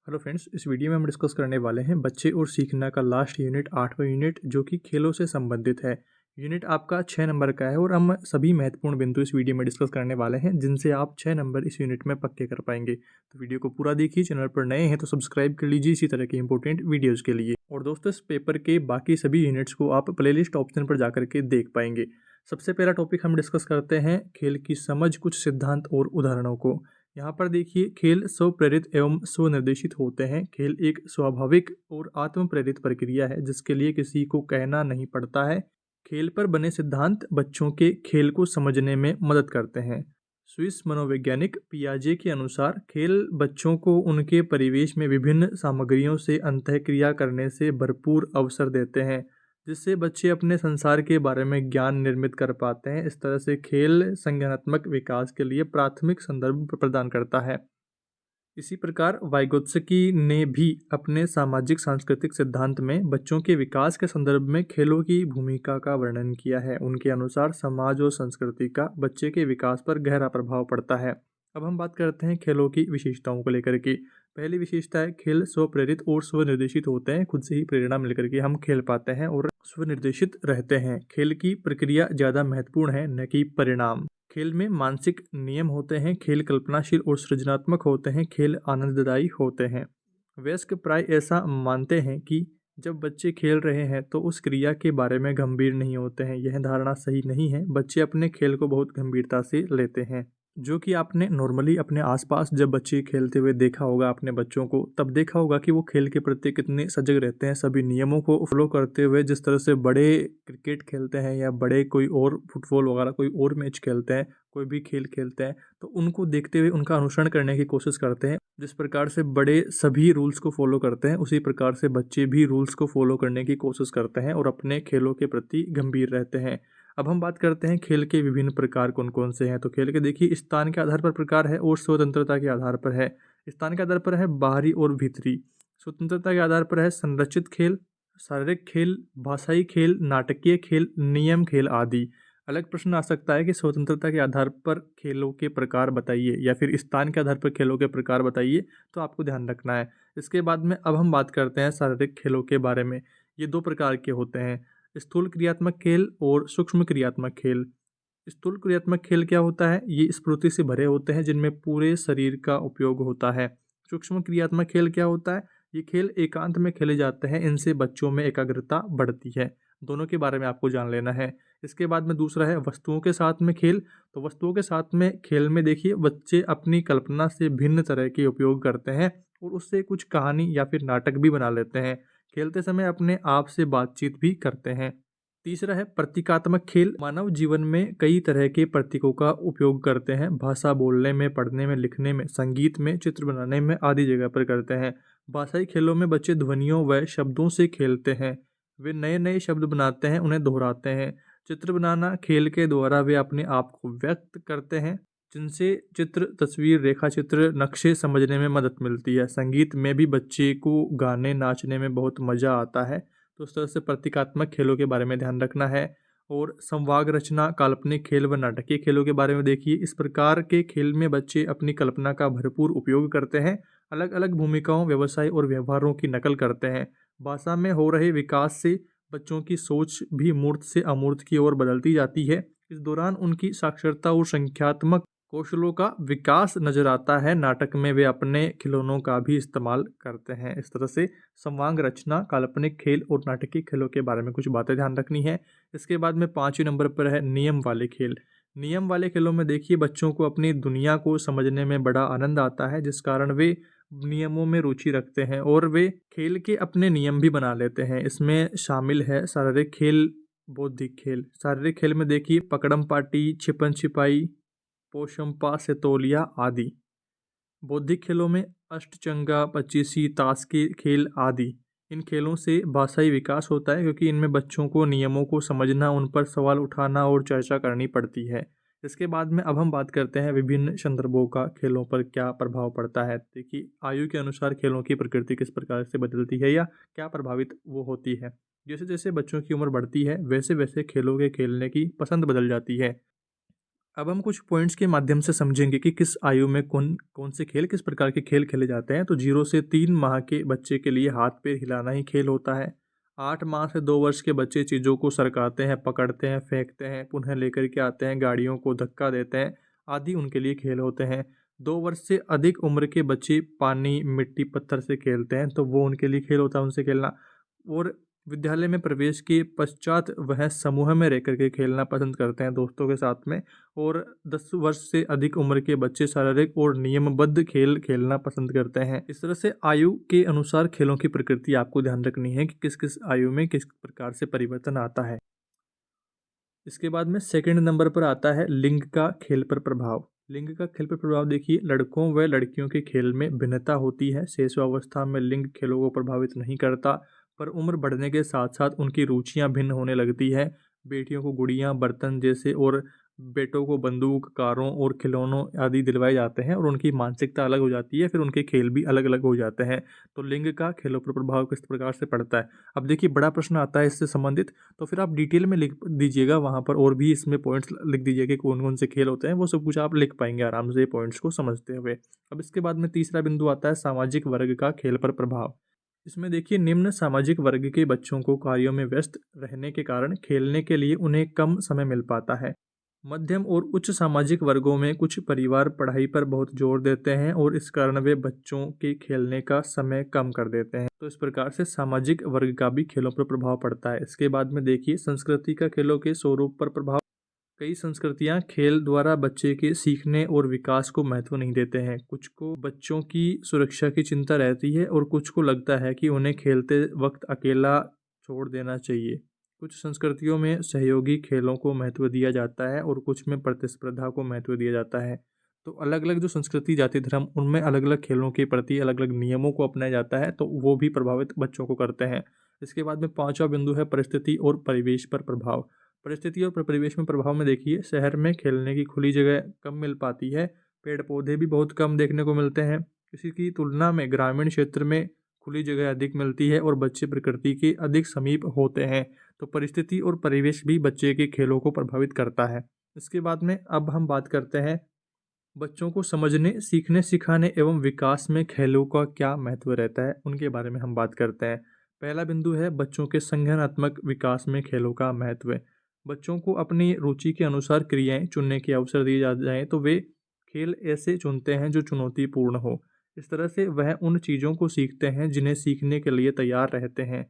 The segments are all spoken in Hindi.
हेलो फ्रेंड्स, इस वीडियो में हम डिस्कस करने वाले हैं बच्चे और सीखना का लास्ट यूनिट 8वां यूनिट जो कि खेलों से संबंधित है। यूनिट आपका 6 नंबर का है और हम सभी महत्वपूर्ण बिंदु इस वीडियो में डिस्कस करने वाले हैं जिनसे आप 6 नंबर इस यूनिट में पक्के कर पाएंगे। तो वीडियो को पूरा देखिए। चैनल पर नए हैं तो सब्सक्राइब कर लीजिए इसी तरह के इंपॉर्टेंट वीडियोज़ के लिए। और दोस्तों, इस पेपर के बाकी सभी यूनिट्स को आप प्लेलिस्ट ऑप्शन पर जाकर के देख पाएंगे। सबसे पहला टॉपिक हम डिस्कस करते हैं खेल की समझ, कुछ सिद्धांत और उदाहरणों को। यहाँ पर देखिए, खेल स्वप्रेरित एवं स्वनिर्देशित होते हैं। खेल एक स्वाभाविक और आत्म प्रेरित प्रक्रिया है जिसके लिए किसी को कहना नहीं पड़ता है। खेल पर बने सिद्धांत बच्चों के खेल को समझने में मदद करते हैं। स्विस मनोवैज्ञानिक पियाजे के अनुसार खेल बच्चों को उनके परिवेश में विभिन्न सामग्रियों से अंतःक्रिया करने से भरपूर अवसर देते हैं, जिससे बच्चे अपने संसार के बारे में ज्ञान निर्मित कर पाते हैं। इस तरह से खेल संज्ञानात्मक विकास के लिए प्राथमिक संदर्भ प्रदान करता है। इसी प्रकार वाइगोत्स्की ने भी अपने सामाजिक सांस्कृतिक सिद्धांत में बच्चों के विकास के संदर्भ में खेलों की भूमिका का वर्णन किया है। उनके अनुसार समाज और संस्कृति का बच्चे के विकास पर गहरा प्रभाव पड़ता है। अब हम बात करते हैं खेलों की विशेषताओं को लेकर के। पहली विशेषता है, खेल स्वप्रेरित और स्वनिर्देशित होते हैं। खुद से ही प्रेरणा मिलकर के हम खेल पाते हैं और स्वनिर्देशित रहते हैं। खेल की प्रक्रिया ज़्यादा महत्वपूर्ण है, न कि परिणाम। खेल में मानसिक नियम होते हैं। खेल कल्पनाशील और सृजनात्मक होते हैं। खेल आनंददायी होते हैं। वयस्क प्राय ऐसा मानते हैं कि जब बच्चे खेल रहे हैं तो उस क्रिया के बारे में गंभीर नहीं होते हैं। यह धारणा सही नहीं है। बच्चे अपने खेल को बहुत गंभीरता से लेते हैं। जो कि आपने नॉर्मली अपने आसपास जब बच्चे खेलते हुए देखा होगा अपने बच्चों को, तब देखा होगा कि वो खेल के प्रति कितने सजग रहते हैं, सभी नियमों को फॉलो करते हुए। जिस तरह से बड़े क्रिकेट खेलते हैं या बड़े कोई और फुटबॉल वगैरह कोई और मैच खेलते हैं, कोई भी खेल खेलते हैं, तो उनको देखते हुए उनका अनुसरण करने की कोशिश करते हैं। जिस प्रकार से बड़े सभी रूल्स को फॉलो करते हैं, उसी प्रकार से बच्चे भी रूल्स को फॉलो करने की कोशिश करते हैं और अपने खेलों के प्रति गंभीर रहते हैं। अब हम बात करते हैं खेल के विभिन्न प्रकार कौन कौन से हैं। तो खेल के देखिए, स्थान के आधार पर प्रकार है और स्वतंत्रता के आधार पर है। स्थान के आधार पर है बाहरी और भीतरी। स्वतंत्रता के आधार पर है संरचित खेल, शारीरिक खेल, भाषाई खेल, नाटकीय खेल, नियम खेल आदि। अलग प्रश्न आ सकता है कि स्वतंत्रता के आधार पर खेलों के प्रकार बताइए या फिर स्थान के आधार पर खेलों के प्रकार बताइए, तो आपको ध्यान रखना है। इसके बाद में अब हम बात करते हैं शारीरिक खेलों के बारे में। ये दो प्रकार के होते हैं, स्थूल क्रियात्मक खेल और सूक्ष्म क्रियात्मक खेल। स्थूल क्रियात्मक खेल क्या होता है? ये स्फूर्ति से भरे होते हैं जिनमें पूरे शरीर का उपयोग होता है। सूक्ष्म क्रियात्मक खेल क्या होता है? ये खेल एकांत में खेले जाते हैं। इनसे बच्चों में एकाग्रता बढ़ती है। दोनों के बारे में आपको जान लेना है। इसके बाद में दूसरा है वस्तुओं के साथ में खेल। तो वस्तुओं के साथ में खेल में देखिए, बच्चे अपनी कल्पना से भिन्न तरह के उपयोग करते हैं और उससे कुछ कहानी या फिर नाटक भी बना लेते हैं। खेलते समय अपने आप से बातचीत भी करते हैं। तीसरा है प्रतीकात्मक खेल। मानव जीवन में कई तरह के प्रतीकों का उपयोग करते हैं। भाषा बोलने में, पढ़ने में, लिखने में, संगीत में, चित्र बनाने में आदि जगह पर करते हैं। भाषाई खेलों में बच्चे ध्वनियों व शब्दों से खेलते हैं। वे नए नए शब्द बनाते हैं, उन्हें दोहराते हैं। चित्र बनाना खेल के द्वारा वे अपने आप को व्यक्त करते हैं, जिनसे चित्र, तस्वीर, रेखा चित्र, नक्शे समझने में मदद मिलती है। संगीत में भी बच्चे को गाने, नाचने में बहुत मज़ा आता है। तो उस तरह से प्रतीकात्मक खेलों के बारे में ध्यान रखना है। और संवाद रचना, काल्पनिक खेल व नाटकीय खेलों के बारे में देखिए। इस प्रकार के खेल में बच्चे अपनी कल्पना का भरपूर उपयोग करते हैं, अलग अलग भूमिकाओं, व्यवसाय और व्यवहारों की नकल करते हैं। भाषा में हो रहे विकास से बच्चों की सोच भी मूर्त से अमूर्त की ओर बदलती जाती है। इस दौरान उनकी साक्षरता और संख्यात्मक कौशलों का विकास नजर आता है। नाटक में वे अपने खिलौनों का भी इस्तेमाल करते हैं। इस तरह से संवाद रचना, काल्पनिक खेल और नाटकीय खेलों के बारे में कुछ बातें ध्यान रखनी है। इसके बाद में 5वें नंबर पर है नियम वाले खेल। नियम वाले खेलों में देखिए, बच्चों को अपनी दुनिया को समझने में बड़ा आनंद आता है, जिस कारण वे नियमों में रुचि रखते हैं और वे खेल के अपने नियम भी बना लेते हैं। इसमें शामिल है शारीरिक खेल, बौद्धिक खेल। शारीरिक खेल में देखिए, पकड़म पाटी, छिपन छिपाई, पोशंपा, सेतोलिया आदि। बौद्धिक खेलों में अष्टचंगा, पचीसी, ताश के खेल आदि। इन खेलों से भाषाई विकास होता है क्योंकि इनमें बच्चों को नियमों को समझना, उन पर सवाल उठाना और चर्चा करनी पड़ती है। इसके बाद में अब हम बात करते हैं विभिन्न संदर्भों का खेलों पर क्या प्रभाव पड़ता है। देखिए, आयु के अनुसार खेलों की प्रकृति किस प्रकार से बदलती है या क्या प्रभावित वो होती है। जैसे जैसे बच्चों की उम्र बढ़ती है, वैसे वैसे खेलों के खेलने की पसंद बदल जाती है। अब हम कुछ पॉइंट्स के माध्यम से समझेंगे कि किस आयु में कौन कौन से खेल, किस प्रकार के खेल खेले जाते हैं। तो 0 से 3 माह के बच्चे के लिए हाथ पैर हिलाना ही खेल होता है। 8 माह से 2 वर्ष के बच्चे चीज़ों को सरकाते हैं, पकड़ते हैं, फेंकते हैं, पुनः लेकर के आते हैं, गाड़ियों को धक्का देते हैं आदि उनके लिए खेल होते हैं। 2 वर्ष से अधिक उम्र के बच्चे पानी, मिट्टी, पत्थर से खेलते हैं, तो वो उनके लिए खेल होता है उनसे खेलना। और विद्यालय में प्रवेश के पश्चात वह समूह में रह कर के खेलना पसंद करते हैं दोस्तों के साथ में। और 10 वर्ष से अधिक उम्र के बच्चे शारीरिक और नियमबद्ध खेल खेलना पसंद करते हैं। इस तरह से आयु के अनुसार खेलों की प्रकृति आपको ध्यान रखनी है कि किस किस आयु में किस प्रकार से परिवर्तन आता है। इसके बाद में सेकंड नंबर पर आता है लिंग का खेल पर प्रभाव। लिंग का खेल पर प्रभाव देखिए, लड़कों व लड़कियों के खेल में भिन्नता होती है। शैशवावस्था में लिंग खेलों को प्रभावित नहीं करता, पर उम्र बढ़ने के साथ साथ उनकी रुचियां भिन्न होने लगती है। बेटियों को गुड़ियां, बर्तन जैसे और बेटों को बंदूक, कारों और खिलौनों आदि दिलवाए जाते हैं और उनकी मानसिकता अलग हो जाती है, फिर उनके खेल भी अलग अलग हो जाते हैं। तो लिंग का खेलों पर प्रभाव किस प्रकार से पड़ता है। अब देखिए बड़ा प्रश्न आता है इससे संबंधित, तो फिर आप डिटेल में लिख दीजिएगा वहाँ पर, और भी इसमें पॉइंट्स लिख दीजिए कि कौन कौन से खेल होते हैं, वो सब कुछ आप लिख पाएंगे आराम से पॉइंट्स को समझते हुए। अब इसके बाद में तीसरा बिंदु आता है सामाजिक वर्ग का खेल पर प्रभाव। इसमें देखिए निम्न सामाजिक वर्ग के बच्चों को कार्यों में व्यस्त रहने के कारण खेलने के लिए उन्हें कम समय मिल पाता है। मध्यम और उच्च सामाजिक वर्गों में कुछ परिवार पढ़ाई पर बहुत जोर देते हैं और इस कारण वे बच्चों के खेलने का समय कम कर देते हैं। तो इस प्रकार से सामाजिक वर्ग का भी खेलों पर प्रभाव पड़ता है। इसके बाद में देखिए संस्कृति का खेलों के स्वरूप पर प्रभाव। कई संस्कृतियां खेल द्वारा बच्चे के सीखने और विकास को महत्व नहीं देते हैं। कुछ को बच्चों की सुरक्षा की चिंता रहती है और कुछ को लगता है कि उन्हें खेलते वक्त अकेला छोड़ देना चाहिए। कुछ संस्कृतियों में सहयोगी खेलों को महत्व दिया जाता है और कुछ में प्रतिस्पर्धा को महत्व दिया जाता है। तो अलग अलग जो संस्कृति, जाति, धर्म, उनमें अलग अलग खेलों के प्रति अलग अलग नियमों को अपनाया जाता है, तो वो भी प्रभावित बच्चों को करते हैं। इसके बाद में पांचवा बिंदु है परिस्थिति और परिवेश पर प्रभाव। परिस्थिति और परिवेश में प्रभाव में देखिए शहर में खेलने की खुली जगह कम मिल पाती है, पेड़ पौधे भी बहुत कम देखने को मिलते हैं। इसी की तुलना में ग्रामीण क्षेत्र में खुली जगह अधिक मिलती है और बच्चे प्रकृति के अधिक समीप होते हैं। तो परिस्थिति और परिवेश भी बच्चे के खेलों को प्रभावित करता है। इसके बाद में अब हम बात करते हैं बच्चों को समझने, सीखने, सिखाने एवं विकास में खेलों का क्या महत्व रहता है, उनके बारे में हम बात करते हैं। पहला बिंदु है बच्चों के संज्ञानात्मक विकास में खेलों का महत्व। बच्चों को अपनी रुचि के अनुसार क्रियाएं चुनने के अवसर दिए जाएं तो वे खेल ऐसे चुनते हैं जो चुनौतीपूर्ण हो। इस तरह से वह उन चीज़ों को सीखते हैं जिन्हें सीखने के लिए तैयार रहते हैं।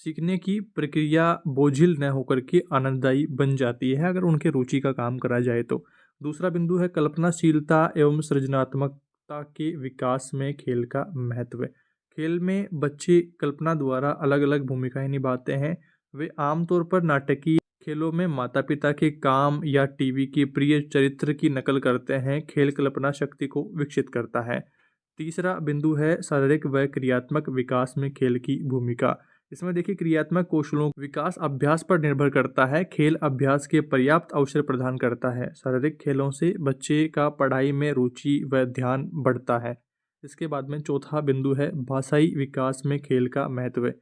सीखने की प्रक्रिया बोझिल न होकर के आनंददायी बन जाती है अगर उनके रुचि का काम करा जाए तो। दूसरा बिंदु है कल्पनाशीलता एवं सृजनात्मकता के विकास में खेल का महत्व। खेल में बच्चे कल्पना द्वारा अलग अलग भूमिकाएं निभाते हैं। वे आमतौर पर नाटकीय खेलों में माता पिता के काम या टीवी के प्रिय चरित्र की नकल करते हैं। खेल कल्पना शक्ति को विकसित करता है। तीसरा बिंदु है शारीरिक व क्रियात्मक विकास में खेल की भूमिका। इसमें देखिए क्रियात्मक कौशलों विकास अभ्यास पर निर्भर करता है। खेल अभ्यास के पर्याप्त अवसर प्रदान करता है। शारीरिक खेलों से बच्चे का पढ़ाई में रुचि व ध्यान बढ़ता है। इसके बाद में चौथा बिंदु है भाषाई विकास में खेल का महत्व।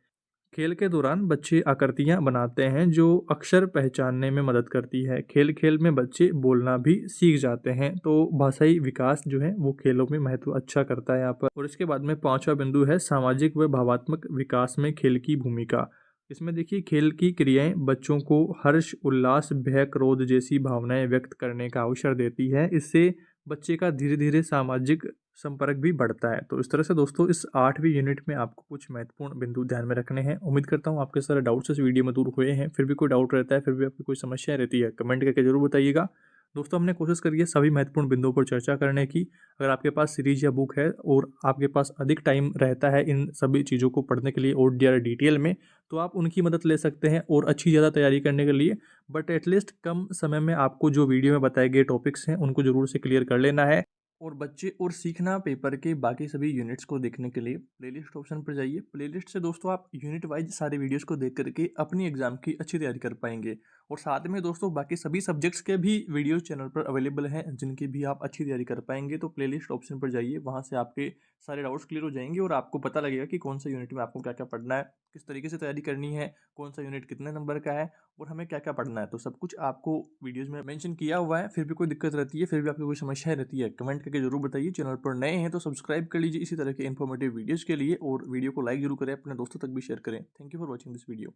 खेल के दौरान बच्चे आकृतियां बनाते हैं जो अक्षर पहचानने में मदद करती है। खेल खेल में बच्चे बोलना भी सीख जाते हैं, तो भाषाई विकास जो है वो खेलों में महत्व अच्छा करता है यहाँ पर। और इसके बाद में पांचवा बिंदु है सामाजिक व भावात्मक विकास में खेल की भूमिका। इसमें देखिए खेल की क्रियाएं बच्चों को हर्ष, उल्लास, भय, क्रोध जैसी भावनाएं व्यक्त करने का अवसर देती है। इससे बच्चे का धीरे धीरे सामाजिक संपर्क भी बढ़ता है। तो इस तरह से दोस्तों इस 8वीं यूनिट में आपको कुछ महत्वपूर्ण बिंदु ध्यान में रखने हैं। उम्मीद करता हूँ आपके सारे डाउट्स इस वीडियो में दूर हुए हैं। फिर भी कोई डाउट रहता है, फिर भी आपकी कोई समस्या रहती है, कमेंट करके जरूर बताइएगा। दोस्तों हमने कोशिश करी है सभी महत्वपूर्ण बिंदुओं पर चर्चा करने की। अगर आपके पास सीरीज या बुक है और आपके पास अधिक टाइम रहता है इन सभी चीज़ों को पढ़ने के लिए और ज़्यादा डिटेल में, तो आप उनकी मदद ले सकते हैं और अच्छी ज़्यादा तैयारी करने के लिए। बट एटलीस्ट कम समय में आपको जो वीडियो में बताए गए टॉपिक्स हैं उनको जरूर से क्लियर कर लेना है। और बच्चे और सीखना पेपर के बाकी सभी यूनिट्स को देखने के लिए प्लेलिस्ट ऑप्शन पर जाइए। प्लेलिस्ट से दोस्तों आप यूनिट वाइज सारे वीडियोस को देख करके अपनी एग्जाम की अच्छी तैयारी कर पाएंगे। और साथ में दोस्तों बाकी सभी सब्जेक्ट्स के भी वीडियोज़ चैनल पर अवेलेबल हैं, जिनकी भी आप अच्छी तैयारी कर पाएँगे। तो प्लेलिस्ट ऑप्शन पर जाइए, वहाँ से आपके सारे डाउट्स क्लियर हो जाएँगे और आपको पता लगेगा कि कौन-सा यूनिट में आपको क्या-क्या पढ़ना है, किस तरीके से तैयारी करनी है, कौन-सा यूनिट कितने नंबर का है और हमें क्या-क्या पढ़ना है। तो सब कुछ आपको वीडियोज़ में मेंशन किया हुआ है। फिर भी कोई दिक्कत रहती है, फिर भी आपको कोई समस्या रहती है, कमेंट करके ज़रूर बताइए। चैनल पर नए हैं तो सब्सक्राइब कर लीजिए इसी तरह के इन्फॉर्मेटिव वीडियोज़ के लिए और वीडियो को लाइक ज़रूर करें, अपने दोस्तों तक भी शेयर करें। Thank you for watching this video.